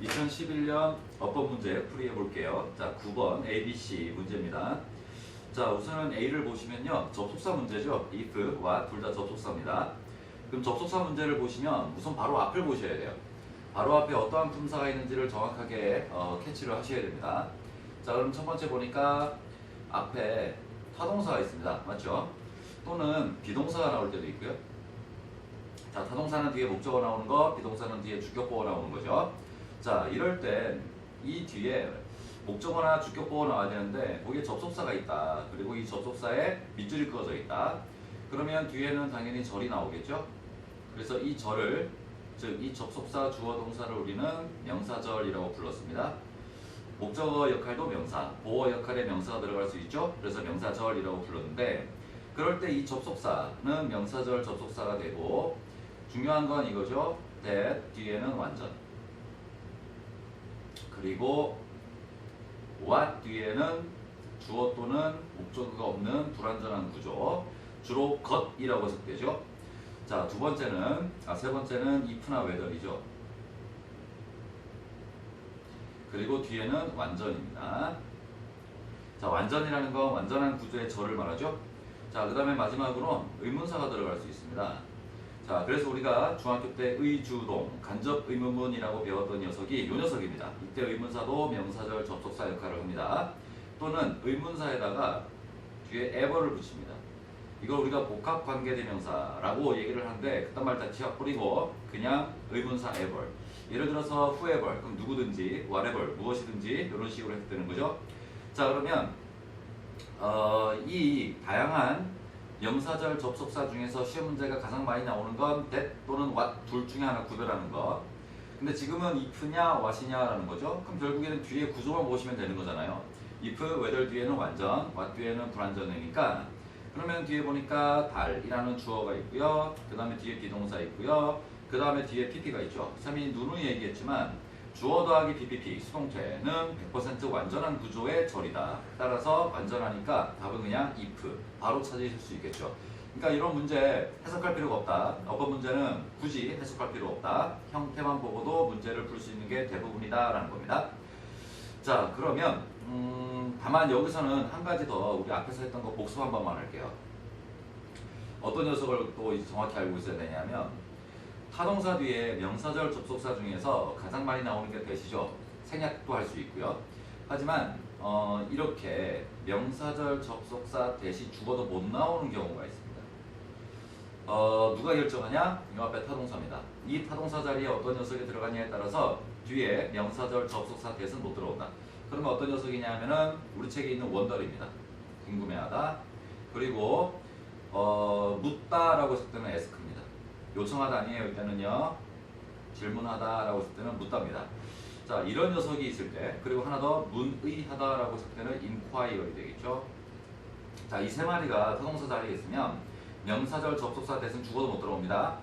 2011년 어법 문제 풀이해 볼게요. 자, 9번 ABC 문제입니다. 자, 우선은 A를 보시면요. 접속사 문제죠. if와 둘 다 접속사입니다. 그럼 접속사 문제를 보시면 우선 바로 앞을 보셔야 돼요. 바로 앞에 어떠한 품사가 있는지를 정확하게 캐치를 하셔야 됩니다. 자, 그럼 첫 번째 보니까 앞에 타동사가 있습니다. 맞죠? 또는 비동사가 나올 때도 있고요. 자, 타동사는 뒤에 목적어 나오는 거, 비동사는 뒤에 주격보어 나오는 거죠. 자, 이럴 땐 이 뒤에 목적어나 주격보어 나와야 되는데 거기에 접속사가 있다. 그리고 이 접속사에 밑줄이 그어져 있다. 그러면 뒤에는 당연히 절이 나오겠죠. 그래서 이 절을, 즉 이 접속사 주어 동사를 우리는 명사절이라고 불렀습니다. 목적어 역할도 명사, 보어 역할에 명사가 들어갈 수 있죠. 그래서 명사절이라고 불렀는데 그럴 때 이 접속사는 명사절 접속사가 되고 중요한 건 이거죠. that 뒤에는 완전. 그리고 what 뒤에는 주어 또는 목적어가 없는 불완전한 구조. 주로 got이라고 해석되죠. 자, 세 번째는 if나 whether이죠. 그리고 뒤에는 완전입니다. 자, 완전이라는 건 완전한 구조의 절을 말하죠. 자, 그 다음에 마지막으로 의문사가 들어갈 수 있습니다. 자, 그래서 우리가 중학교 때 의주동, 간접 의문문이라고 배웠던 녀석이 이 녀석입니다. 이때 의문사도 명사절 접속사 역할을 합니다. 또는 의문사에다가 뒤에 ever를 붙입니다. 이걸 우리가 복합관계대명사라고 얘기를 하는데 그딴 말 다 치워버리고 그냥 의문사 ever. 예를 들어서 whoever, 그럼 누구든지, whatever, 무엇이든지 이런 식으로 해석되는 거죠. 자, 그러면 이 다양한 명사절 접속사 중에서 시험 문제가 가장 많이 나오는 건 that 또는 what 둘 중에 하나 구별하는 거. 근데 지금은 if냐 what이냐라는 거죠. 그럼 결국에는 뒤에 구조만 보시면 되는 거잖아요. if, whether 뒤에는 완전, what 뒤에는 불완전이니까 그러면 뒤에 보니까 달이라는 주어가 있고요. 그 다음에 뒤에 비동사 있고요. 그 다음에 뒤에 pp가 있죠. 참 이 누누이 얘기했지만 주어 더하기 PPP 수동태는 100% 완전한 구조의 절이다. 따라서 완전하니까 답은 그냥 if 바로 찾으실 수 있겠죠. 그러니까 이런 문제 해석할 필요가 없다. 어법 문제는 굳이 해석할 필요 없다. 형태만 보고도 문제를 풀 수 있는 게 대부분이다 라는 겁니다. 자, 그러면 다만 여기서는 한 가지 더 우리 앞에서 했던 거 복습 한 번만 할게요. 어떤 녀석을 또 정확히 알고 있어야 되냐면 타동사 뒤에 명사절 접속사 중에서 가장 많이 나오는 게 that이죠. 생략도 할 수 있고요. 하지만 이렇게 명사절 접속사 that이 죽어도 못 나오는 경우가 있습니다. 누가 결정하냐? 이 앞에 타동사입니다. 이 타동사 자리에 어떤 녀석이 들어가냐에 따라서 뒤에 명사절 접속사 that은 못 들어온다. 그러면 어떤 녀석이냐 하면은 우리 책에 있는 원더입니다. 궁금해하다. 그리고 묻다라고 했을 때는 ask입니다. 요청하다 아니에요. 이때는요. 질문하다라고 했을 때는 묻답니다. 자, 이런 녀석이 있을 때 그리고 하나 더 문의하다라고 했을 때는 inquiry 되겠죠. 자, 이 세 마리가 타동사 자리에 있으면 명사절 접속사 that은 죽어도 못 들어옵니다.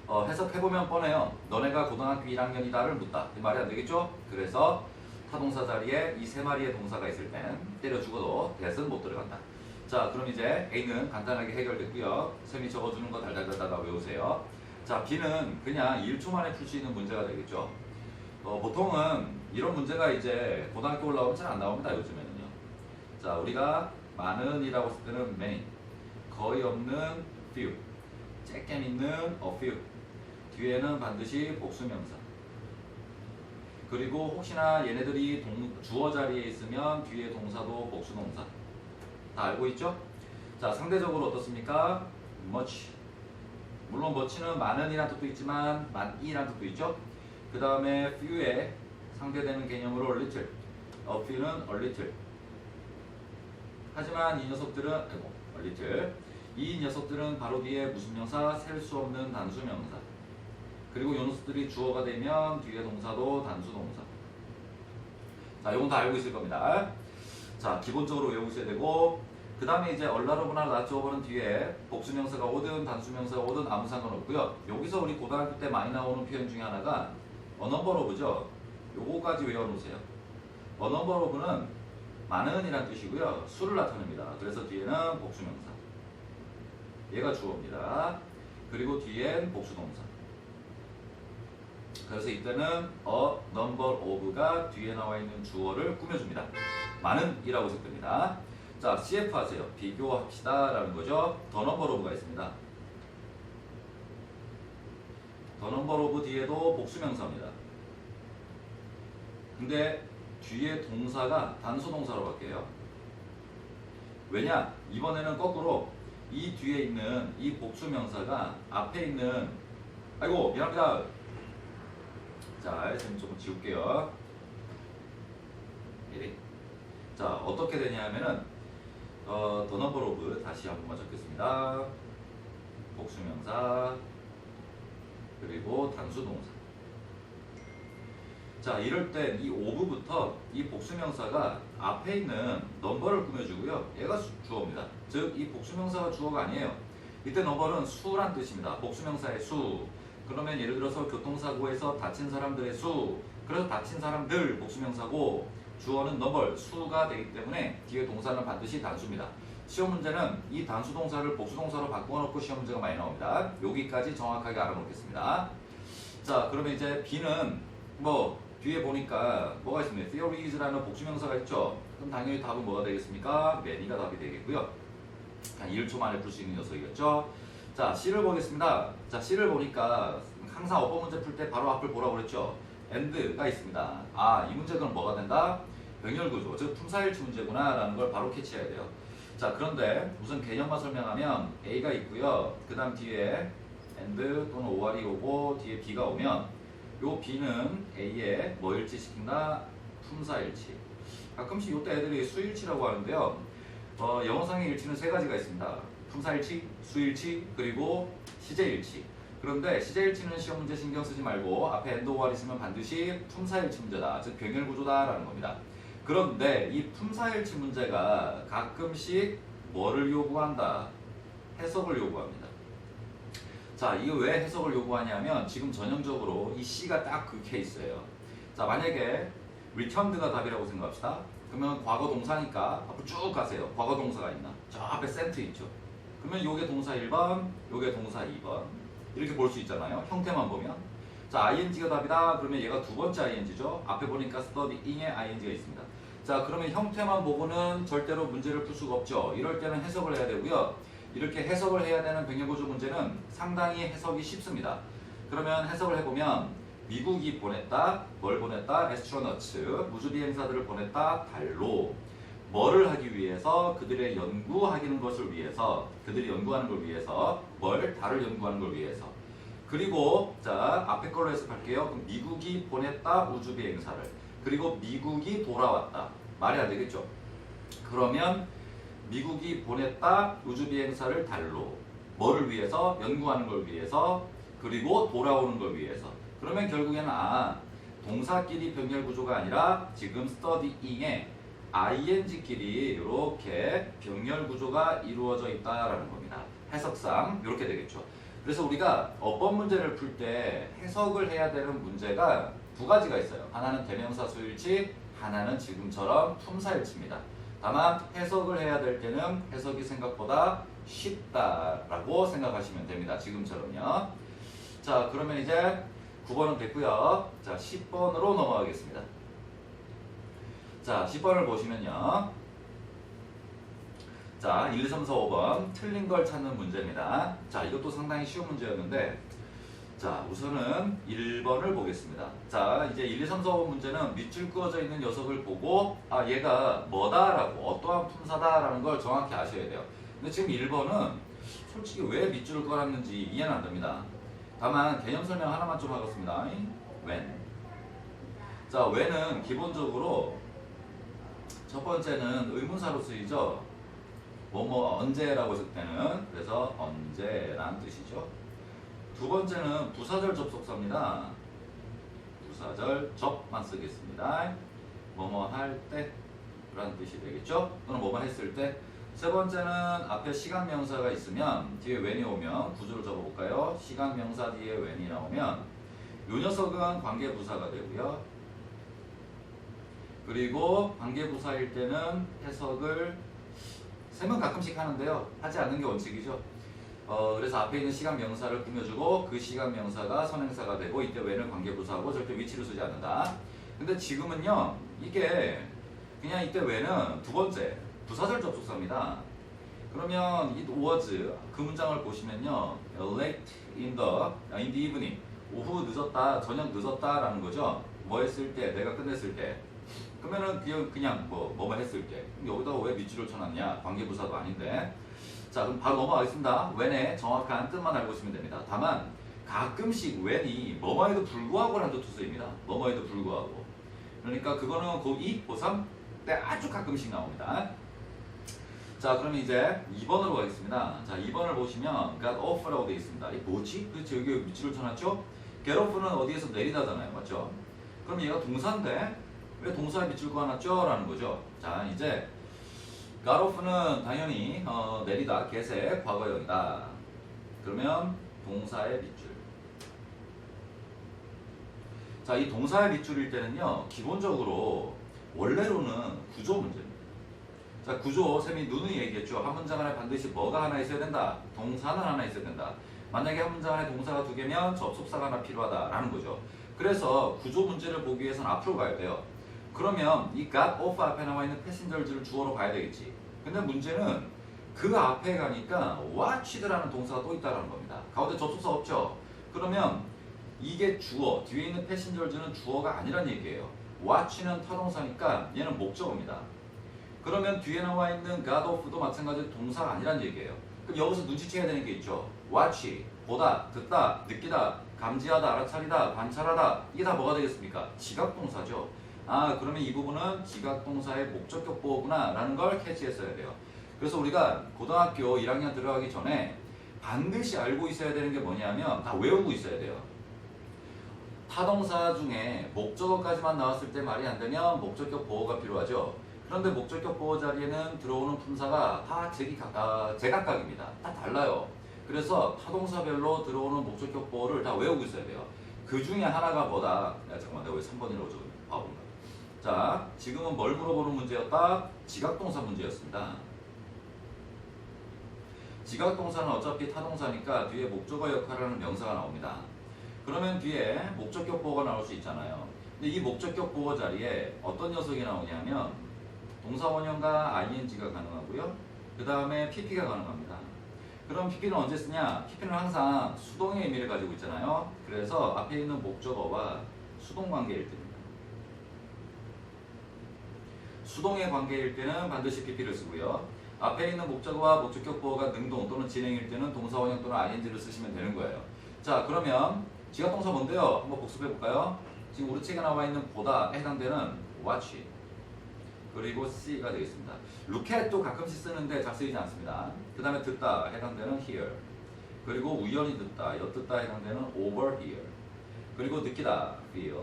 해석해보면 뻔해요. 너네가 고등학교 1학년이다를 묻다. 이 말이 안 되겠죠? 그래서 타동사 자리에 이 세 마리의 동사가 있을 땐 때려 죽어도 that은 못 들어간다. 자, 그럼 이제 A는 간단하게 해결됐고요. 쌤이 적어주는 거 달달달달다 외우세요. 자, B는 그냥 1초 만에 풀 수 있는 문제가 되겠죠. 보통은 이런 문제가 이제 고등학교 올라오면 잘 안 나옵니다. 요즘에는요. 자, 우리가 많은 이라고 했을 때는 many, 거의 없는 few, 쬐깸 있는 a few, 뒤에는 반드시 복수명사. 그리고 혹시나 얘네들이 주어 자리에 있으면 뒤에 동사도 복수동사. 다 알고 있죠? 자, 상대적으로 어떻습니까? much. 물론 much는 많은이라는 뜻도 있지만 많이라는 뜻도 있죠? 그 다음에 few에 상대되는 개념으로 little. a few는 a little. 하지만 이 녀석들은 a little. 이 녀석들은 바로 뒤에 무슨 명사? 셀 수 없는 단수 명사. 그리고 이 녀석들이 주어가 되면 뒤에 동사도 단수 동사. 자, 이건 다 알고 있을 겁니다. 자, 기본적으로 외우셔야 되고 그 다음에 이제 얼라로브나 라츠오버는 뒤에 복수명사가 오든 단수명사가 오든 아무 상관없고요. 여기서 우리 고등학교 때 많이 나오는 표현 중에 하나가 어넘버로브죠. 요거까지 외워놓으세요. 어넘버로브는 많은이란 뜻이고요. 수를 나타냅니다. 그래서 뒤에는 복수명사. 얘가 주어입니다. 그리고 뒤엔 복수동사. 그래서 이때는 a number of가 뒤에 나와 있는 주어를 꾸며줍니다. 많은 이라고 해석됩니다. 자, CF 하세요. 비교합시다 라는 거죠. the number of가 있습니다. the number of 뒤에도 복수명사입니다. 근데 뒤에 동사가 단수동사로 바뀌어요. 왜냐? 이번에는 거꾸로 이 뒤에 있는 이 복수명사가 앞에 있는 아이고 미안합니다. 자, 선생님 조금 지울게요. 이리. 자, 어떻게 되냐 하면은 the number of 다시 한 번만 적겠습니다. 복수명사 그리고 단수동사. 자, 이럴 땐 이 of부터 이 복수명사가 앞에 있는 number를 꾸며주고요. 얘가 주어입니다. 즉, 이 복수명사가 주어가 아니에요. 이때 number는 수란 뜻입니다. 복수명사의 수. 그러면 예를 들어서 교통사고에서 다친 사람들의 수. 그래서 다친 사람들 복수명사고 주어는 number, 수가 되기 때문에 뒤에 동사는 반드시 단수입니다. 시험 문제는 이 단수 동사를 복수 동사로 바꾸어 놓고 시험 문제가 많이 나옵니다. 여기까지 정확하게 알아놓겠습니다. 자, 그러면 이제 B는 뭐 뒤에 보니까 뭐가 있습니까? theories라는 복수명사가 있죠. 그럼 당연히 답은 뭐가 되겠습니까? many가 답이 되겠고요. 한 1초 만에 풀 수 있는 녀석이겠죠. 자, C를 보겠습니다. 자, C를 보니까 항상 어법 문제 풀 때 바로 앞을 보라고 그랬죠. and가 있습니다. 아, 이 문제는 뭐가 된다? 병렬구조, 즉 품사일치 문제구나 라는 걸 바로 캐치해야 돼요. 자, 그런데 우선 개념만 설명하면 A가 있고요. 그 다음 뒤에 and 또는 OR이 오고 뒤에 B가 오면 요 B는 A에 뭐 일치시킨다? 품사일치. 가끔씩 요때 애들이 수일치라고 하는데요. 영어상의 일치는 세 가지가 있습니다. 품사일치, 수일치, 그리고 시제일치. 그런데 시제일치는 시험 문제 신경 쓰지 말고 앞에 and, or 있으면 반드시 품사일치 문제다. 즉 병렬구조다라는 겁니다. 그런데 이 품사일치 문제가 가끔씩 뭐를 요구한다? 해석을 요구합니다. 자, 이거 왜 해석을 요구하냐면 지금 전형적으로 이 C가 딱 그 케이스예요. 자, 만약에 returned가 답이라고 생각합시다. 그러면 과거 동사니까 앞으로 쭉 가세요. 과거 동사가 있나? 저 앞에 sent 있죠. 그러면 요게 동사 1번, 요게 동사 2번 이렇게 볼 수 있잖아요. 형태만 보면. 자, ing가 답이다. 그러면 얘가 두 번째 ing죠. 앞에 보니까 studying에 ing가 있습니다. 자, 그러면 형태만 보고는 절대로 문제를 풀 수가 없죠. 이럴 때는 해석을 해야 되고요. 이렇게 해석을 해야 되는 병렬구조 문제는 상당히 해석이 쉽습니다. 그러면 해석을 해보면 미국이 보냈다, 뭘 보냈다? 애스트로너츠, 우주비행사들을 보냈다, 달로. 뭐를 하기 위해서? 그들의 연구하는 것을 위해서, 그들이 연구하는 걸 위해서, 뭘? 달을 연구하는 걸 위해서. 그리고 자, 앞에 걸로 해석할게요. 그럼 미국이 보냈다, 우주비행사를. 그리고 미국이 돌아왔다. 말이 안 되겠죠? 그러면 미국이 보냈다 우주비행사를 달로. 뭐를 위해서? 연구하는 걸 위해서. 그리고 돌아오는 걸 위해서. 그러면 결국에는 동사끼리 병렬구조가 아니라 지금 studying에 ing끼리 이렇게 병렬구조가 이루어져 있다라는 겁니다. 해석상 이렇게 되겠죠. 그래서 우리가 어법 문제를 풀 때 해석을 해야 되는 문제가 두 가지가 있어요. 하나는 대명사 수일치, 하나는 지금처럼 품사일치입니다. 다만 해석을 해야 될 때는 해석이 생각보다 쉽다라고 생각하시면 됩니다. 지금처럼요. 자, 그러면 이제 9번은 됐고요. 자, 10번으로 넘어가겠습니다. 자, 10번을 보시면요. 자, 1, 2, 3, 4, 5번 틀린 걸 찾는 문제입니다. 자, 이것도 상당히 쉬운 문제였는데 자, 우선은 1번을 보겠습니다. 자, 이제 1, 2, 3, 4, 5 문제는 밑줄 그어져 있는 녀석을 보고 얘가 뭐다라고 어떠한 품사다라는 걸 정확히 아셔야 돼요. 근데 지금 1번은 솔직히 왜 밑줄을 그어놨는지 이해는 안 됩니다. 다만 개념 설명 하나만 좀 하겠습니다. when. 자, when은 기본적으로 첫 번째는 의문사로 쓰이죠. 언제라고 했을 때는 그래서 언제라는 뜻이죠. 두 번째는 부사절 접속사입니다. 부사절 접만 쓰겠습니다. 뭐뭐 할 때라는 뜻이 되겠죠. 또는 뭐뭐 했을 때. 세 번째는 앞에 시간명사가 있으면 뒤에 when이 오면 구조를 적어볼까요? 시간명사 뒤에 when이 나오면 이 녀석은 관계부사가 되고요. 그리고 관계부사일 때는 해석을 쌤은 가끔씩 하는데요. 하지 않는 게 원칙이죠. 그래서 앞에 있는 시간 명사를 꾸며주고 그 시간 명사가 선행사가 되고 이때 when을 관계부사하고 절대 위치를 쓰지 않는다. 근데 지금은요 이게 그냥 이때 when은 두 번째 부사절 접속사입니다. 그러면 it was 그 문장을 보시면요 late in the evening 오후 늦었다 저녁 늦었다라는 거죠. 뭐 했을 때 내가 끝냈을 때 그러면은 그냥 뭐뭐 했을 때 여기다가 왜 밑줄을 쳐놨냐 관계부사도 아닌데. 자 그럼 바로 넘어가겠습니다. when의 정확한 뜻만 알고 있으면 됩니다. 다만 가끔씩 when이 뭐뭐에도 불구하고라는 뜻도 쓰입니다. 뭐뭐에도 불구하고. 그러니까 그거는 고2, 고3 때 아주 가끔씩 나옵니다. 자 그러면 이제 2번으로 가겠습니다. 자 2번을 보시면 got off라고 되어 있습니다. 이게 뭐지? 그렇지 여기 밑줄을 쳐놨죠? get off는 어디에서 내리다잖아요. 맞죠? 그럼 얘가 동사인데 왜 동사에 밑줄 그어놨죠? 라는 거죠. 자 이제 got off는 당연히 내리다, get의 과거형이다. 그러면 동사의 밑줄. 자, 이 동사의 밑줄일 때는요, 기본적으로 원래로는 구조 문제입니다. 자, 구조, 쌤이 누누이 얘기했죠. 한 문장 안에 반드시 뭐가 하나 있어야 된다. 동사는 하나 있어야 된다. 만약에 한 문장 안에 동사가 두 개면 접속사가 하나 필요하다라는 거죠. 그래서 구조 문제를 보기 위해서는 앞으로 가야 돼요. 그러면 이 got off 앞에 나와 있는 패신저즈를 주어로 봐야 되겠지. 근데 문제는 그 앞에 가니까 watched라는 동사가 또 있다는 겁니다. 가운데 접속사 없죠? 그러면 이게 주어, 뒤에 있는 패신저즈는 주어가 아니란 얘기예요. watch는 타동사니까 얘는 목적어입니다. 그러면 뒤에 나와 있는 got off도 마찬가지로 동사가 아니란 얘기예요. 그럼 여기서 눈치채야 되는 게 있죠. watch, 보다, 듣다, 느끼다, 감지하다, 알아차리다, 관찰하다 이게 다 뭐가 되겠습니까? 지각동사죠. 아 그러면 이 부분은 지각동사의 목적격 보호구나 라는 걸 캐치했어야 돼요. 그래서 우리가 고등학교 1학년 들어가기 전에 반드시 알고 있어야 되는 게 뭐냐면 다 외우고 있어야 돼요. 타동사 중에 목적어까지만 나왔을 때 말이 안 되면 목적격 보호가 필요하죠. 그런데 목적격 보호 자리에는 들어오는 품사가 다 제각각입니다. 다 달라요. 그래서 타동사별로 들어오는 목적격 보호를 다 외우고 있어야 돼요. 그 중에 하나가 뭐다? 야, 잠깐만 내가 왜 3번이라고 적었냐? 바본가. 자, 지금은 뭘 물어보는 문제였다? 지각동사 문제였습니다. 지각동사는 어차피 타동사니까 뒤에 목적어 역할을 하는 명사가 나옵니다. 그러면 뒤에 목적격 보호가 나올 수 있잖아요. 근데 이 목적격 보호 자리에 어떤 녀석이 나오냐면 동사 원형과 ing가 가능하고요. 그 다음에 pp가 가능합니다. 그럼 pp는 언제 쓰냐? pp는 항상 수동의 의미를 가지고 있잖아요. 그래서 앞에 있는 목적어와 수동 관계일 때입니다. 수동의 관계일 때는 반드시 pp를 쓰고요. 앞에 있는 목적어와 목적격 보호가 능동 또는 진행일 때는 동사 원형 또는 ing를 쓰시면 되는 거예요. 자 그러면 지각동사 뭔데요? 한번 복습해 볼까요? 지금 우리 책에 나와 있는 보다에 해당되는 watch 그리고 see가 되겠습니다. look at도 가끔씩 쓰는데 잘 쓰이지 않습니다. 그 다음에 듣다 해당되는 hear 그리고 우연히 듣다, 엿듣다 해당되는 overhear 그리고 느끼다 feel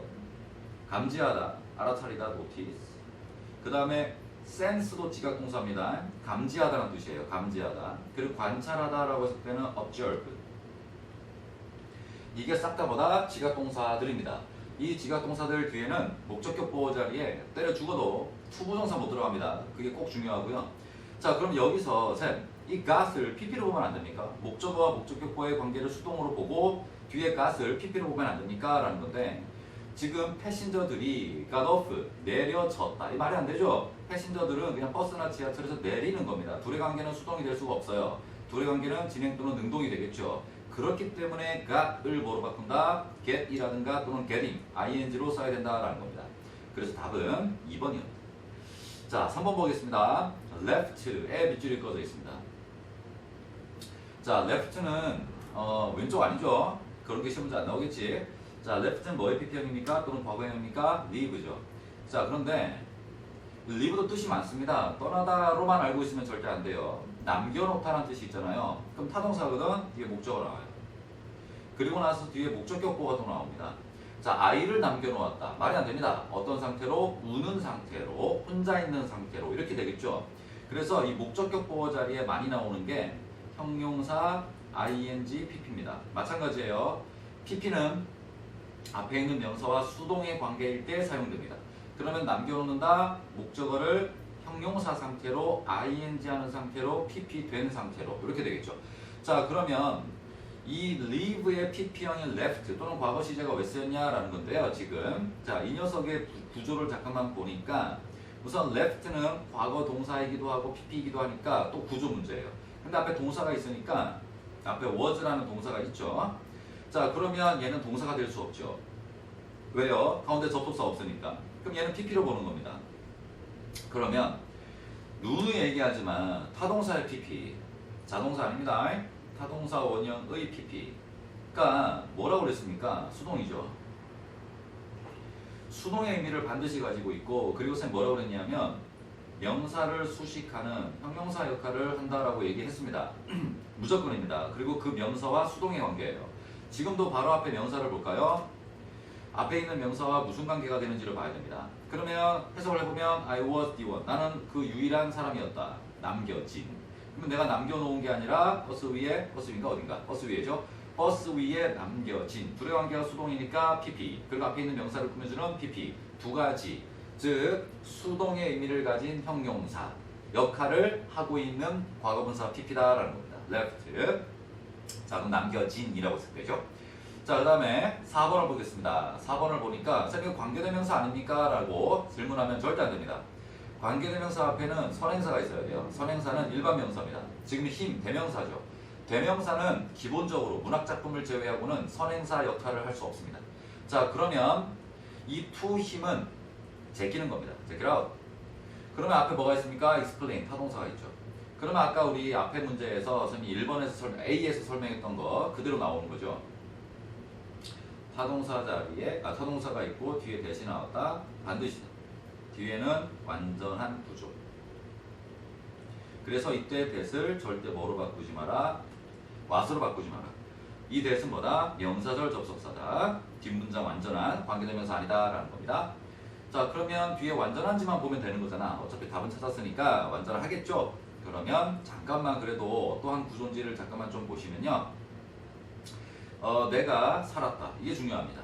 감지하다, 알아차리다 notice 그 다음에 sense도 지각동사입니다. 감지하다는 뜻이에요. 감지하다 그리고 관찰하다라고 했을 때는 observe 이게 싹 다 뭐다? 지각동사들입니다. 이 지각동사들 뒤에는 목적격 보호 자리에 때려 죽어도 투부정사 못 들어갑니다. 그게 꼭 중요하고요. 자 그럼 여기서 쌤, 이 got을 pp로 보면 안 됩니까? 목적어와 목적격 보호의 관계를 수동으로 보고 뒤에 got을 pp로 보면 안 됩니까? 라는 건데 지금 패신저들이 got off, 내려졌다. 이 말이 안 되죠? 패신저들은 그냥 버스나 지하철에서 내리는 겁니다. 둘의 관계는 수동이 될 수가 없어요. 둘의 관계는 진행 또는 능동이 되겠죠. 그렇기 때문에 got을 뭐로 바꾼다? get이라든가 또는 getting, ing로 써야 된다라는 겁니다. 그래서 답은 2번이었다. 자, 3번 보겠습니다. left에 밑줄이 꺼져 있습니다. 자, left는 왼쪽 아니죠? 그런 게 시험 문제 안 나오겠지? 자, left는 뭐의 PP형입니까? 또는 과거형입니까? leave죠. 자, 그런데 leave도 뜻이 많습니다. 떠나다로만 알고 있으면 절대 안 돼요. 남겨놓다라는 뜻이 있잖아요. 그럼 타동사거든 뒤에 목적어 나와요. 그리고 나서 뒤에 목적격 보호가 또 나옵니다. 자, 아이를 남겨놓았다. 말이 안 됩니다. 어떤 상태로? 우는 상태로, 혼자 있는 상태로 이렇게 되겠죠. 그래서 이 목적격 보호 자리에 많이 나오는 게 형용사, ing, pp입니다. 마찬가지예요. pp는 앞에 있는 명사와 수동의 관계일 때 사용됩니다. 그러면 남겨놓는다, 목적어를 형용사 상태로 ing 하는 상태로 pp 된 상태로 이렇게 되겠죠. 자, 그러면 이 leave의 pp형인 left 또는 과거 시제가 왜 쓰였냐라는 건데요. 지금 자, 이 녀석의 구조를 잠깐만 보니까 우선 left는 과거 동사이기도 하고 pp이기도 하니까 또 구조 문제예요. 근데 앞에 동사가 있으니까 앞에 was라는 동사가 있죠. 자, 그러면 얘는 동사가 될 수 없죠. 왜요? 가운데 접속사 없으니까. 그럼 얘는 pp로 보는 겁니다. 그러면 누누이 얘기하지만 타동사의 pp, 자동사 아닙니다. 타동사 원형의 pp. 그러니까 뭐라고 그랬습니까? 수동이죠. 수동의 의미를 반드시 가지고 있고, 그리고 쌤 뭐라고 그랬냐면 명사를 수식하는 형용사 역할을 한다라고 얘기했습니다. 무조건입니다. 그리고 그 명사와 수동의 관계예요. 지금도 바로 앞에 명사를 볼까요? 앞에 있는 명사와 무슨 관계가 되는지를 봐야 됩니다. 그러면 해석을 해보면 I was the one. 나는 그 유일한 사람이었다. 남겨진. 그러면 내가 남겨놓은 게 아니라 버스 위에, 버스인가 어딘가? 버스 위에죠. 버스 위에 남겨진. 둘의 관계가 수동이니까 pp. 그리고 앞에 있는 명사를 꾸며주는 pp. 두 가지. 즉 수동의 의미를 가진 형용사 역할을 하고 있는 과거분사 pp다라는 겁니다. left. 자, 그럼 남겨진이라고 쓸 거죠. 자, 그 다음에 4번을 보겠습니다. 4번을 보니까 쌤 이거 관계대명사 아닙니까? 라고 질문하면 절대 안 됩니다. 관계대명사 앞에는 선행사가 있어야 돼요. 선행사는 일반 명사입니다. 지금 힘, 대명사죠. 대명사는 기본적으로 문학작품을 제외하고는 선행사 역할을 할 수 없습니다. 자, 그러면 이 to 힘은 제끼는 겁니다. check it out. 그러면 앞에 뭐가 있습니까? explain, 타동사가 있죠. 그러면 아까 우리 앞에 문제에서 선생님이 1번에서 A에서 설명했던 거 그대로 나오는 거죠. 타동사 자리에 타동사가 있고 뒤에 대시 나왔다. 반드시 뒤에는 완전한 구조. 그래서 이때 that을 절대 뭐로 바꾸지 마라? what으로 바꾸지 마라. 이 that은 뭐다? 명사절 접속사다. 뒷문장 완전한 관계대명사 아니다 라는 겁니다. 자, 그러면 뒤에 완전한지만 보면 되는 거잖아. 어차피 답은 찾았으니까 완전하겠죠? 그러면 잠깐만 그래도 또한 구조인지를 잠깐만 좀 보시면요. 내가 살았다. 이게 중요합니다.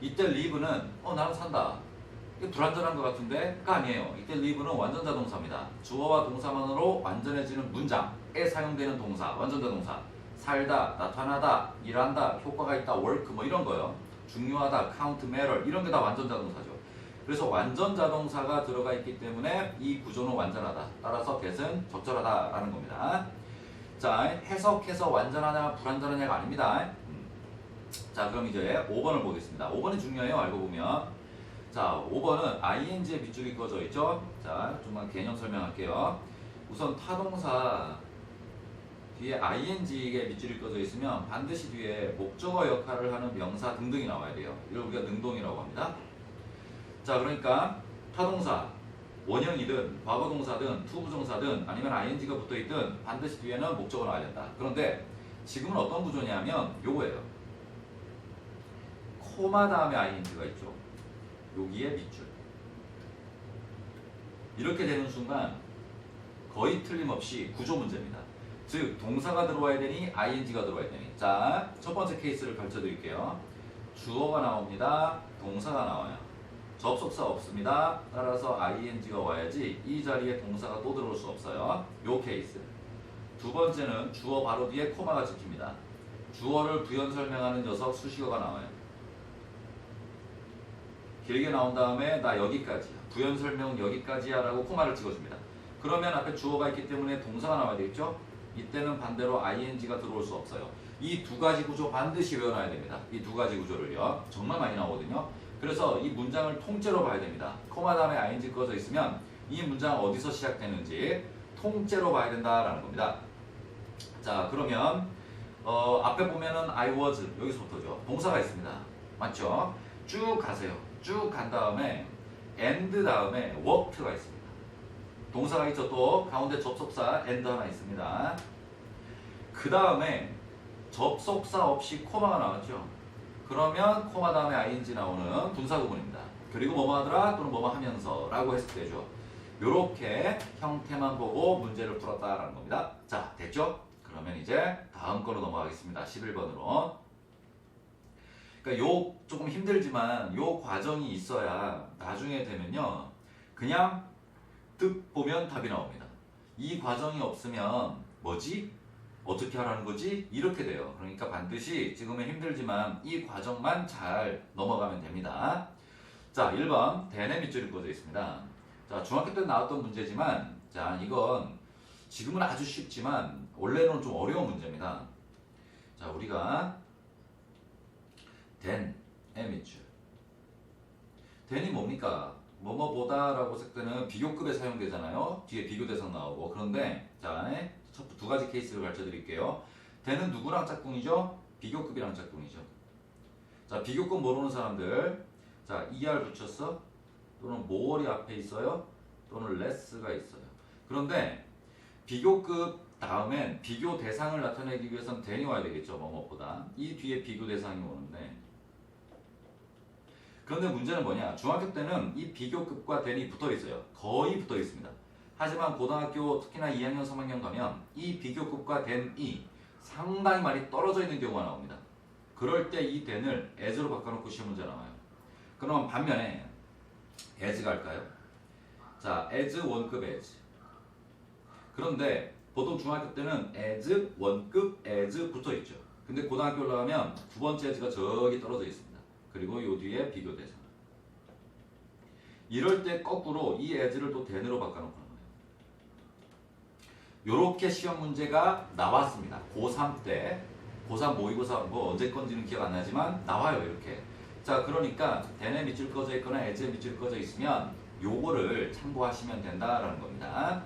이때 live는 나는 산다. 이게 불완전한 것 같은데? 가 아니에요. 이때 live는 완전자 동사입니다. 주어와 동사만으로 완전해지는 문장에 사용되는 동사, 완전자 동사. 살다, 나타나다, 일한다, 효과가 있다, work 뭐 이런 거요. 중요하다, count, matter 이런 게 다 완전자 동사죠. 그래서 완전자 동사가 들어가 있기 때문에 이 구조는 완전하다. 따라서 that은 적절하다라는 겁니다. 자, 해석해서 완전하냐 불완전하냐가 아닙니다. 자, 그럼 이제 5번을 보겠습니다. 5번이 중요해요. 알고 보면. 자, 5번은 ing의 밑줄이 꺼져 있죠. 자, 좀만 개념 설명할게요. 우선 타동사 뒤에 ing의 밑줄이 꺼져 있으면 반드시 뒤에 목적어 역할을 하는 명사 등등이 나와야 돼요. 이걸 우리가 능동이라고 합니다. 자, 그러니까 타동사 원형이든 과거동사든 투부정사든 아니면 ing가 붙어있든 반드시 뒤에는 목적어 나와야 된다. 그런데 지금은 어떤 구조냐면 요거예요. 코마 다음에 ing가 있죠. 여기에 밑줄. 이렇게 되는 순간 거의 틀림없이 구조 문제입니다. 즉 동사가 들어와야 되니 ing가 들어와야 되니. 자, 첫 번째 케이스를 가르쳐 드릴게요. 주어가 나옵니다. 동사가 나와요. 접속사 없습니다. 따라서 ing가 와야지 이 자리에 동사가 또 들어올 수 없어요. 요 케이스. 두 번째는 주어 바로 뒤에 코마가 찍힙니다. 주어를 부연 설명하는 녀석 수식어가 나와요. 길게 나온 다음에 나 여기까지야. 부연 설명 여기까지야 라고 코마를 찍어줍니다. 그러면 앞에 주어가 있기 때문에 동사가 나와야 되겠죠? 이때는 반대로 ing가 들어올 수 없어요. 이 두 가지 구조 반드시 외워놔야 됩니다. 이 두 가지 구조를요. 정말 많이 나오거든요. 그래서 이 문장을 통째로 봐야 됩니다. 코마 다음에 ing 꺼져 있으면 이 문장 어디서 시작되는지 통째로 봐야 된다라는 겁니다. 자, 그러면 앞에 보면은 I was 여기서부터죠. 동사가 있습니다. 맞죠? 쭉 가세요. 쭉 간 다음에 and 다음에 worked가 있습니다. 동사가 있죠. 또 가운데 접속사 and 하나 있습니다. 그 다음에 접속사 없이 코마가 나왔죠. 그러면 코마 다음에 ing 나오는 분사 구문입니다. 그리고 뭐뭐 하더라 또는 뭐뭐 하면서 라고 했을 때죠. 요렇게 형태만 보고 문제를 풀었다라는 겁니다. 자, 됐죠? 그러면 이제 다음 거로 넘어가겠습니다. 11번으로. 그러니까 요 조금 힘들지만 요 과정이 있어야 나중에 되면요. 그냥 득 보면 답이 나옵니다. 이 과정이 없으면 뭐지? 어떻게 하라는 거지? 이렇게 돼요. 그러니까 반드시 지금은 힘들지만 이 과정만 잘 넘어가면 됩니다. 자, 1번 then의 밑줄이 그어져 있습니다. 자, 중학교 때 나왔던 문제지만 자, 이건 지금은 아주 쉽지만 원래는 좀 어려운 문제입니다. 자, 우리가 then의 밑줄. then이 뭡니까? 뭐뭐보다라고 했을 때는 비교급에 사용되잖아요. 뒤에 비교 대상 나오고. 그런데 자, 두 가지 케이스를 가르쳐 드릴게요. then은 누구랑 짝꿍이죠? 비교급이랑 짝꿍이죠. 자, 비교급 모르는 사람들. 자, ER 붙였어? 또는 more이 앞에 있어요? 또는 less가 있어요. 그런데 비교급 다음엔 비교 대상을 나타내기 위해서는 then이 와야 되겠죠. 뭐뭐보다. 이 뒤에 비교 대상이 오는데 그런데 문제는 뭐냐? 중학교 때는 이 비교급과 then이 붙어 있어요. 거의 붙어 있습니다. 하지만 고등학교 특히나 2학년, 3학년 가면 이 비교급과 then이 상당히 많이 떨어져 있는 경우가 나옵니다. 그럴 때 이 then을 as로 바꿔놓고 시험 문제 나와요. 그럼 반면에 as가 할까요? 자, as 원급 as. 그런데 보통 중학교 때는 as 원급 as 붙어 있죠. 근데 고등학교 올라가면 두 번째 as가 저기 떨어져 있습니다. 그리고 요 뒤에 비교 대상. 이럴 때 거꾸로 이 as를 또 then으로 바꿔놓고 하는 거예요. 요렇게 시험 문제가 나왔습니다. 고3 때. 고3 모의고사 뭐 언제 건지는 기억 안 나지만 나와요. 이렇게. 자, 그러니까 then의 밑줄 꺼져 있거나 as의 밑줄 꺼져 있으면 요거를 참고하시면 된다라는 겁니다.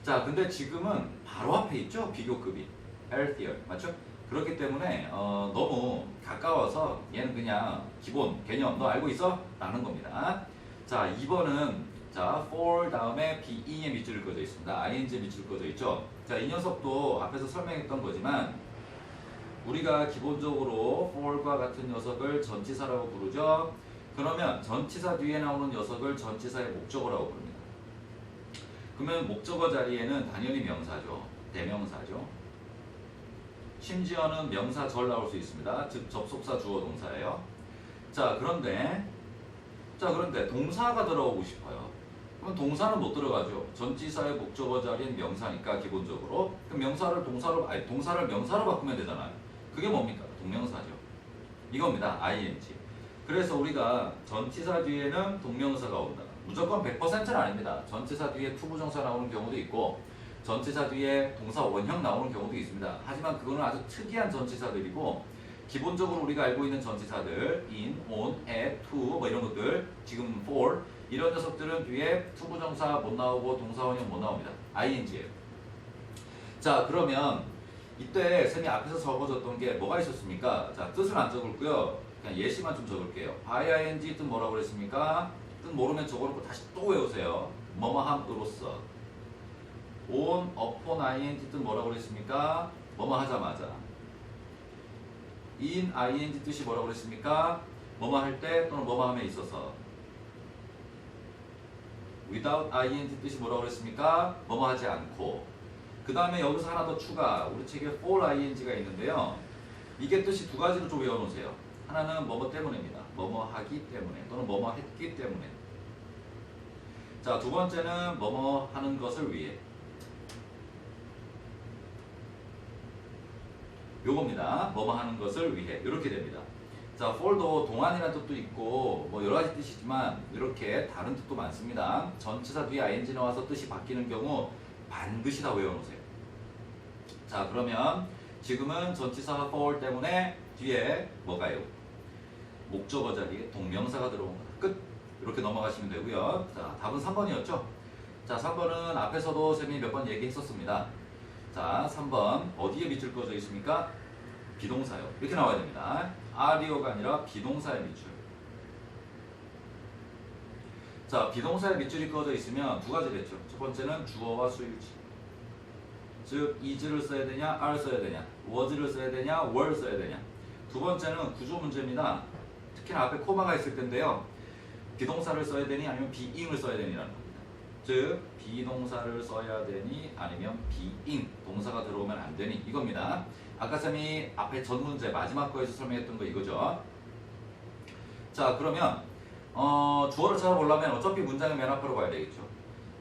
자, 근데 지금은 바로 앞에 있죠? 비교급이. healthier. 맞죠? 그렇기 때문에 너무 가까워서 얘는 그냥 기본 개념 너 알고 있어? 라는 겁니다. 자, 2번은 자, for 다음에 being의 밑줄이 꺼져 있습니다. ing 밑줄 꺼져 있죠? 자, 이 녀석도 앞에서 설명했던 거지만 우리가 기본적으로 for과 같은 녀석을 전치사라고 부르죠. 그러면 전치사 뒤에 나오는 녀석을 전치사의 목적어라고 부릅니다. 그러면 목적어 자리에는 당연히 명사죠. 대명사죠. 심지어는 명사절 나올 수 있습니다. 즉 접속사 주어 동사예요. 자, 그런데 동사가 들어오고 싶어요. 그럼 동사는 못 들어가죠. 전치사의 목적어 자리는 명사니까 기본적으로. 그럼 동사를 명사로 바꾸면 되잖아요. 그게 뭡니까? 동명사죠. 이겁니다. ing. 그래서 우리가 전치사 뒤에는 동명사가 온다. 무조건 100%는 아닙니다. 전치사 뒤에 투부정사 나오는 경우도 있고 전치사 뒤에 동사 원형 나오는 경우도 있습니다. 하지만 그거는 아주 특이한 전치사들이고 기본적으로 우리가 알고 있는 전치사들 in, on, at, to 뭐 이런 것들 지금 for 이런 녀석들은 뒤에 투부정사 못 나오고 동사 원형 못 나옵니다. ing예요. 자, 그러면 이때 쌤이 앞에서 적어줬던 게 뭐가 있었습니까? 자, 뜻은 안 적을고요. 그냥 예시만 좀 적을게요. by ing 뜻 뭐라고 그랬습니까? 뜻 모르면 적어놓고 다시 또 외우세요. 뭐뭐함으로써. on, upon ing 뜻 뭐라고 그랬습니까? 뭐뭐 하자마자. in ing 뜻이 뭐라고 그랬습니까? 뭐뭐 할 때 또는 뭐뭐 함에 있어서. without ing 뜻이 뭐라고 그랬습니까? 뭐뭐 하지 않고. 그 다음에 여기서 하나 더 추가. 우리 책에 for ing가 있는데요. 이게 뜻이 두 가지로 좀 외워놓으세요. 하나는 뭐뭐 때문입니다. 뭐뭐 하기 때문에 또는 뭐뭐 했기 때문에. 자, 두 번째는 뭐뭐 하는 것을 위해. 요겁니다. 뭐뭐 하는 것을 위해. 이렇게 됩니다. 자, for도 동안이라는 뜻도 있고 뭐 여러 가지 뜻이지만 이렇게 다른 뜻도 많습니다. 전치사 뒤에 ing 나와서 뜻이 바뀌는 경우 반드시 다 외워놓으세요. 자, 그러면 지금은 전치사 for 때문에 뒤에 뭐가요? 목적어 자리에 동명사가 들어온 거다. 끝! 이렇게 넘어가시면 되고요. 자, 답은 3번이었죠? 자, 3번은 앞에서도 쌤이 몇 번 얘기했었습니다. 자, 3번 어디에 밑줄 꺼져 있습니까? 비동사요. 이렇게 나와야 됩니다. areo가 아니라 비동사의 밑줄. 자, 비동사의 밑줄이 꺼져 있으면 두 가지겠죠. 첫 번째는 주어와 수일치. 즉, is를 써야 되냐, are 써야 되냐, was를 써야 되냐, were 써야 되냐. 두 번째는 구조 문제입니다. 특히나 앞에 코마가 있을 텐데요. 비동사를 써야 되니 아니면 being을 써야 되니라는 겁니다. 즉, 비동사를 써야 되니 아니면 being, 동사가 들어오면 안 되니 이겁니다. 아까 쌤이 앞에 전 문제 마지막 거에서 설명했던 거 이거죠. 자, 그러면 주어를 찾아보려면 어차피 문장의 맨 앞으로 가야 되겠죠.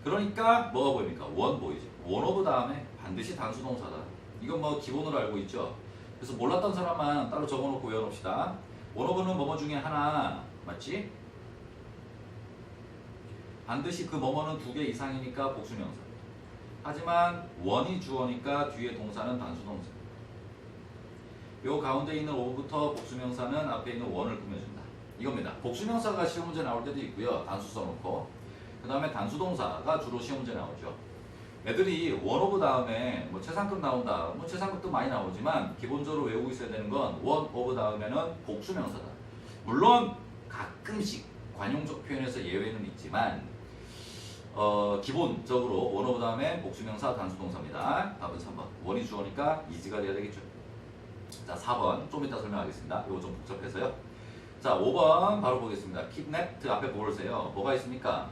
그러니까 뭐가 보입니까? 원 보이죠. 원 오브 다음에 반드시 단수 동사다. 이건 뭐 기본으로 알고 있죠. 그래서 몰랐던 사람만 따로 적어놓고 외워놓읍시다. 원어브는 뭐뭐 중에 하나, 맞지? 반드시 그 뭐뭐는 2개 이상이니까 복수명사. 하지만 원이 주어니까 뒤에 동사는 단수동사. 요 가운데 있는 오브부터 복수명사는 앞에 있는 원을 꾸며준다. 이겁니다. 복수명사가 시험 문제 나올 때도 있고요. 단수 써놓고. 그 다음에 단수동사가 주로 시험 문제 나오죠. 애들이 원 오브 다음에 뭐 최상급 나온다. 뭐 최상급도 많이 나오지만 기본적으로 외우고 있어야 되는 건 원 오브 다음에는 복수명사다. 물론 가끔씩 관용적 표현에서 예외는 있지만 기본적으로 원 오브 다음에 복수명사 단수동사입니다. 답은 3번. 원이 주어니까 이지가 돼야 되겠죠. 자, 4번 좀 이따 설명하겠습니다. 이거 좀 복잡해서요. 자, 5번 바로 보겠습니다. kidnapped 앞에 보세요. 뭐가 있습니까?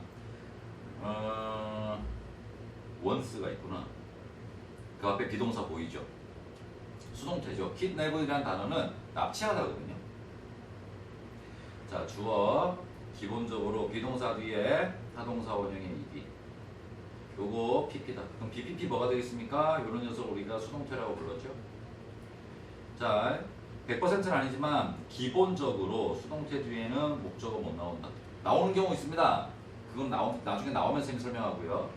원스가 있구나. 그 앞에 비동사 보이죠? 수동태죠. kidnap이라는 단어는 납치하다거든요. 자, 주어 기본적으로 비동사 뒤에 타동사 원형의 이디. 요거 PP다. 그럼 BPP 뭐가 되겠습니까? 요런 녀석 우리가 수동태라고 불렀죠. 자, 100%는 아니지만 기본적으로 수동태 뒤에는 목적어 못 나온다. 나오는 경우 있습니다. 그건 나중에 나오면 쌤이 설명하고요.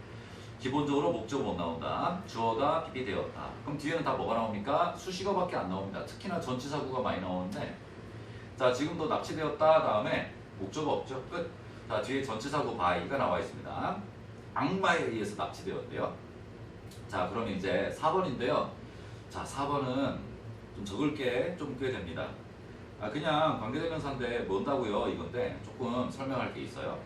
기본적으로 목적어 못 나온다. 주어가 PP 되었다. 그럼 뒤에는 다 뭐가 나옵니까? 수식어밖에 안 나옵니다. 특히나 전치사구가 많이 나오는데, 자, 지금도 납치되었다 다음에 목적어 없죠. 끝. 자, 뒤에 전치사구 by가 나와 있습니다. 악마에 의해서 납치되었대요. 자, 그럼 이제 4번인데요. 자, 4번은 좀 적을 게 좀 꽤 됩니다. 그냥 관계대명사인데 뭔다고요? 이건데 조금 설명할 게 있어요.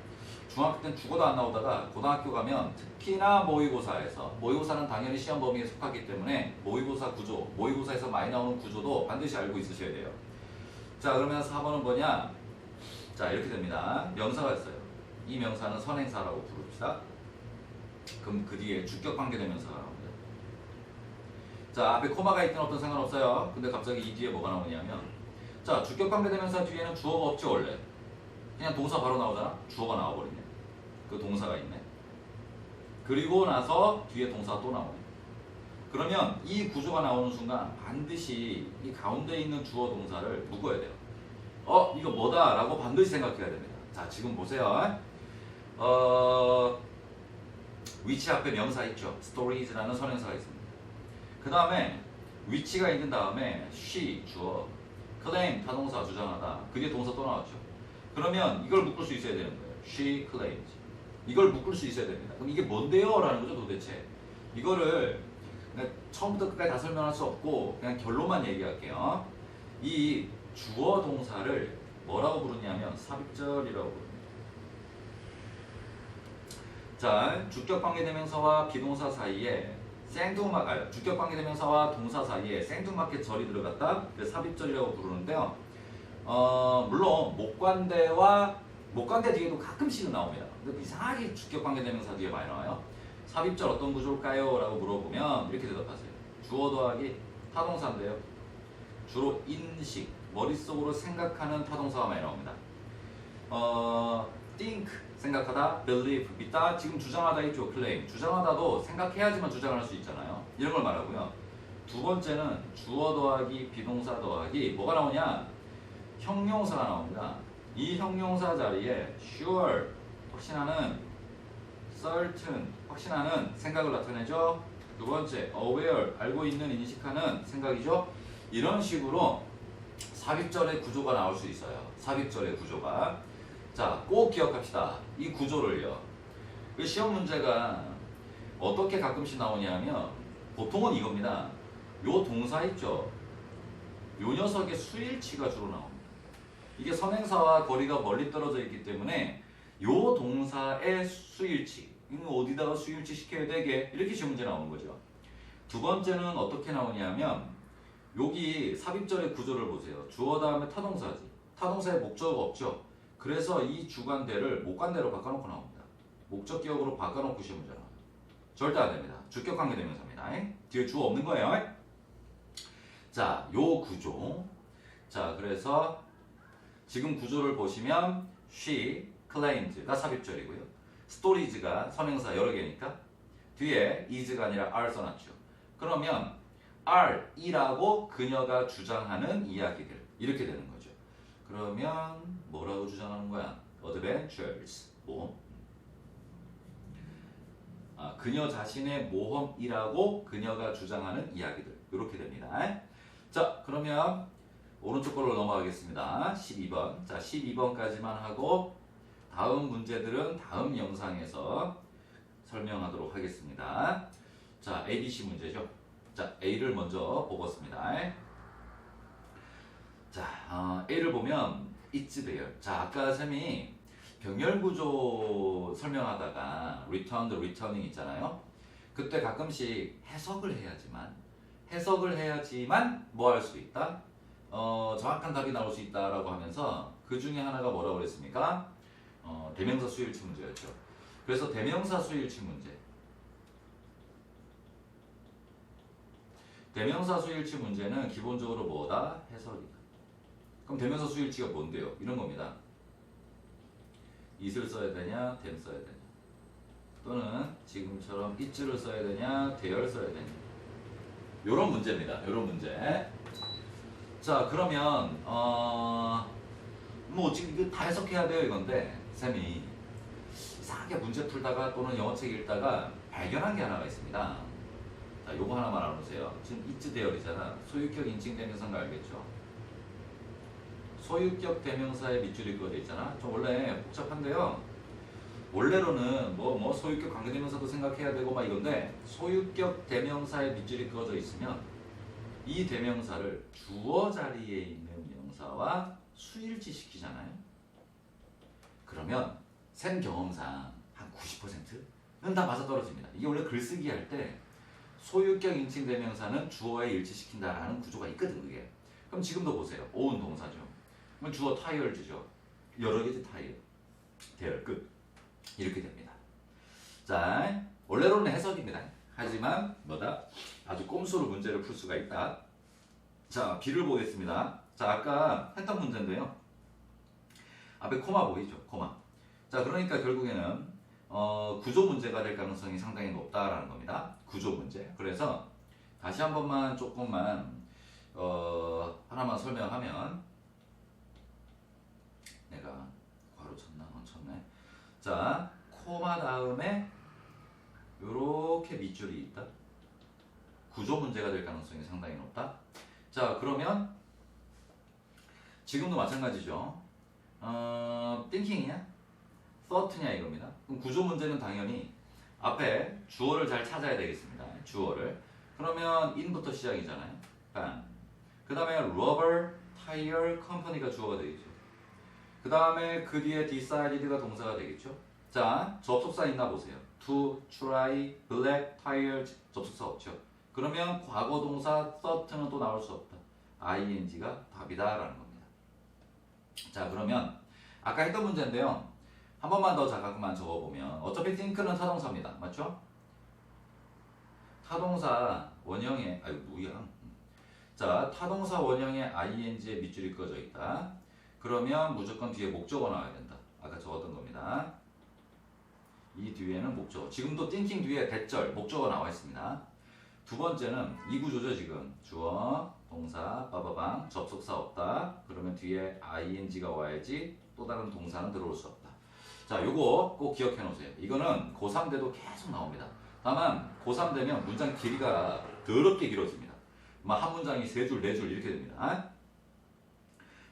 중학교 때는 죽어도 안 나오다가 고등학교 가면 특히나 모의고사에서, 모의고사는 당연히 시험 범위에 속하기 때문에 모의고사 구조, 모의고사에서 많이 나오는 구조도 반드시 알고 있으셔야 돼요. 자, 그러면 4번은 뭐냐? 자, 이렇게 됩니다. 명사가 있어요. 이 명사는 선행사라고 부릅시다. 그럼 그 뒤에 주격관계대명사가 나옵니다. 자, 앞에 코마가 있든 없든 상관없어요. 근데 갑자기 이 뒤에 뭐가 나오냐면, 자, 주격관계대명사 뒤에는 주어가 없죠, 원래. 그냥 동사 바로 나오잖아? 주어가 나와버리네. 그 동사가 있네. 그리고 나서 뒤에 동사가 또 나오네. 그러면 이 구조가 나오는 순간 반드시 이 가운데 있는 주어 동사를 묶어야 돼요. 이거 뭐다? 라고 반드시 생각해야 됩니다. 자, 지금 보세요. 위치 앞에 명사 있죠. stories라는 선행사가 있습니다. 그 다음에 위치가 있는 다음에 she, 주어, claim, 타동사, 주장하다. 그 뒤에 동사 또 나왔죠. 그러면 이걸 묶을 수 있어야 되는 거예요. She claims. 이걸 묶을 수 있어야 됩니다. 그럼 이게 뭔데요? 라는 거죠, 도대체. 이거를 처음부터 끝까지 다 설명할 수 없고 그냥 결론만 얘기할게요. 이 주어 동사를 뭐라고 부르냐면 삽입절이라고 부릅니다. 자, 주격관계대명사와 비동사 사이에 주격관계대명사와 동사 사이에 생뚱맞게 절이 들어갔다. 그래서 삽입절이라고 부르는데요. 물론 목관대 뒤에도 가끔씩은 나옵니다. 근데 이상하게 주격관계대명사 뒤에 많이 나와요. 삽입절 어떤 구조일까요? 라고 물어보면 이렇게 대답하세요. 주어 더하기 타동사인데요. 주로 인식, 머릿속으로 생각하는 타동사가 많이 나옵니다. think, 생각하다, believe, 믿다, 지금 주장하다 있죠, claim. 주장하다도 생각해야지만 주장할 수 있잖아요. 이런 걸 말하고요. 두 번째는 주어 더하기 비동사 더하기 뭐가 나오냐? 형용사가 나옵니다. 이 형용사 자리에 sure, 확신하는, certain, 확신하는 생각을 나타내죠. 두 번째, aware, 알고 있는, 인식하는 생각이죠. 이런 식으로 삽입절의 구조가 나올 수 있어요. 삽입절의 구조가. 자, 꼭 기억합시다. 이 구조를요. 그 시험 문제가 어떻게 가끔씩 나오냐면 보통은 이겁니다. 요 동사 있죠. 요 녀석의 수일치가 주로 나옵니다. 이게 선행사와 거리가 멀리 떨어져 있기 때문에 요 동사의 수일치, 이거 어디다가 수일치 시켜야 되게 이렇게 시험 문제 나오는 거죠. 두 번째는 어떻게 나오냐면 여기 삽입절의 구조를 보세요. 주어 다음에 타동사지. 타동사에 목적어가 없죠. 그래서 이 주관대를 목관대로 바꿔놓고 나옵니다. 목적 기억으로 바꿔놓고 시험 문제 나와요. 절대 안 됩니다. 주격관계대명사입니다. 뒤에 주어 없는 거예요. 자, 요 구조. 자, 그래서 지금 구조를 보시면 she, claimed가 삽입절이고요. stories가 선행사 여러 개니까 뒤에 is가 아니라 are 써놨죠. 그러면 이라고 그녀가 주장하는 이야기들 이렇게 되는 거죠. 그러면 뭐라고 주장하는 거야? adventures 모험. 그녀 자신의 모험이라고 그녀가 주장하는 이야기들 이렇게 됩니다. 자, 그러면 오른쪽 걸로 넘어가겠습니다. 12번. 자, 12번까지만 하고 다음 문제들은 다음 영상에서 설명하도록 하겠습니다. 자, ABC 문제죠. 자, A를 먼저 보겠습니다. 자, A를 보면 it's there. 자, 아까 쌤이 병렬 구조 설명하다가 return, returning 있잖아요. 그때 가끔씩 해석을 해야지만 뭐 할 수 있다? 정확한 답이 나올 수 있다라고 하면서 그 중에 하나가 뭐라고 그랬습니까? 대명사 수일치 문제였죠. 그래서 대명사 수일치 문제. 대명사 수일치 문제는 기본적으로 뭐다? 해석이다. 그럼 대명사 수일치가 뭔데요? 이런 겁니다. it을 써야 되냐, them 써야 되냐. 또는 지금처럼 it를 써야 되냐, there를 써야 되냐. 요런 문제입니다. 요런 문제. 자, 그러면 뭐 지금 이거 다 해석해야 돼요 이건데 쌤이 이상하게 문제 풀다가 또는 영어책 읽다가 발견한 게 하나가 있습니다. 자, 요거 하나만 알아보세요. 지금 it's there이잖아. 소유격 인칭 대명사인 거 알겠죠? 소유격 대명사의 밑줄이 그어져 있잖아. 좀 원래 복잡한데요. 원래로는 뭐 소유격 관계대명사도 생각해야 되고 막 이건데 소유격 대명사의 밑줄이 그어져 있으면 이 대명사를 주어 자리에 있는 명사와 수일치 시키잖아요. 그러면 쌤 경험상 한 90%는 다 맞아떨어집니다. 이게 원래 글쓰기 할 때 소유격 인칭 대명사는 주어에 일치시킨다라는 구조가 있거든 그게. 그럼 지금도 보세요. own 동사죠. 그럼 주어 tired죠. 여러 개지 tired. 대열 끝. 이렇게 됩니다. 자, 원래로는 해석입니다. 하지만 뭐다? 아주 꼼수로 문제를 풀 수가 있다. 자, B를 보겠습니다. 자, 아까 했던 문제인데요. 앞에 코마 보이죠? 코마. 자, 그러니까 결국에는 구조 문제가 될 가능성이 상당히 높다라는 겁니다. 구조 문제. 그래서 다시 한 번만 조금만 하나만 설명하면 내가 괄호 쳤나? 쳤네. 자, 코마 다음에 요렇게 밑줄이 있다. 구조 문제가 될 가능성이 상당히 높다. 자, 그러면 지금도 마찬가지죠. thinking이냐? thought냐 이겁니다. 그럼 구조 문제는 당연히 앞에 주어를 잘 찾아야 되겠습니다. 주어를. 그러면 in부터 시작이잖아요. 그 다음에 rubber, tire, company가 주어가 되겠죠. 그 다음에 그 뒤에 decided가 동사가 되겠죠. 자, 접속사 있나 보세요. to, try, black, tired 접속사 없죠. 그러면 과거 동사 thought는 또 나올 수 없다. ing가 답이다라는 겁니다. 자, 그러면 아까 했던 문제인데요. 한 번만 더 잠깐만 적어보면 어차피 think는 타동사입니다. 맞죠? 타동사 원형에 뭐야? 자, 타동사 원형에 ing에 밑줄이 그어져 있다. 그러면 무조건 뒤에 목적어 나와야 된다. 아까 적었던 겁니다. 이 뒤에는 목적어. 지금도 thinking 뒤에 대절, 목적어 나와 있습니다. 두 번째는 이 구조죠, 지금. 주어, 동사, 빠바방, 접속사 없다. 그러면 뒤에 ing가 와야지 또 다른 동사는 들어올 수 없다. 자, 요거 꼭 기억해 놓으세요. 이거는 고3 때도 계속 나옵니다. 다만 고3 되면 문장 길이가 더럽게 길어집니다. 막 한 문장이 3줄, 4줄 이렇게 됩니다.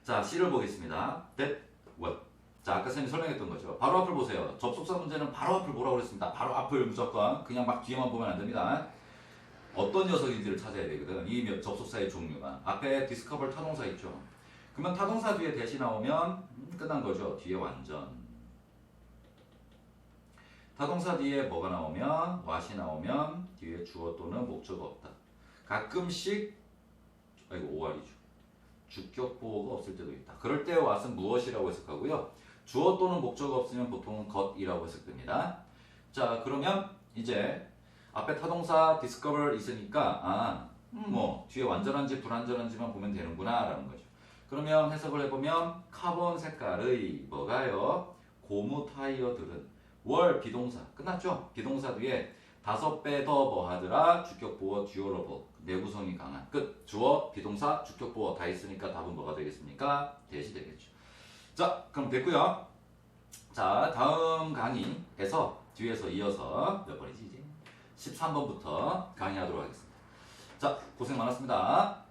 자, C를 보겠습니다. That, what. 자, 아까 쌤이 설명했던 거죠. 바로 앞을 보세요. 접속사 문제는 바로 앞을 뭐라고 그랬습니다. 바로 앞을 무조건 그냥 막 뒤에만 보면 안 됩니다. 어떤 녀석인지를 찾아야 되거든. 이 접속사의 종류가. 앞에 discover 타동사 있죠. 그러면 타동사 뒤에 대시 나오면 끝난 거죠. 뒤에 완전. 타동사 뒤에 뭐가 나오면 what이 나오면 뒤에 주어 또는 목적어 없다. 가끔씩 OR이죠. 주격 보호가 없을 때도 있다. 그럴 때 what은 무엇이라고 해석하고요. 주어 또는 목적어 없으면 보통은 got이라고 해석됩니다. 자, 그러면 이제 앞에 타동사 discover 있으니까 뭐 뒤에 완전한지 불완전한지만 보면 되는구나 라는 거죠. 그러면 해석을 해보면 카본 색깔의 뭐가요? 고무 타이어들은 월 비동사 끝났죠? 비동사 뒤에 5배 더 뭐하더라? 주격 보어 듀얼러블. 내구성이 강한. 끝. 주어, 비동사, 주격 보어 다 있으니까 답은 뭐가 되겠습니까? 대시 되겠죠. 자, 그럼 됐고요. 자, 다음 강의에서 뒤에서 이어서 몇 번이지 이제? 13번부터 강의하도록 하겠습니다. 자, 고생 많았습니다.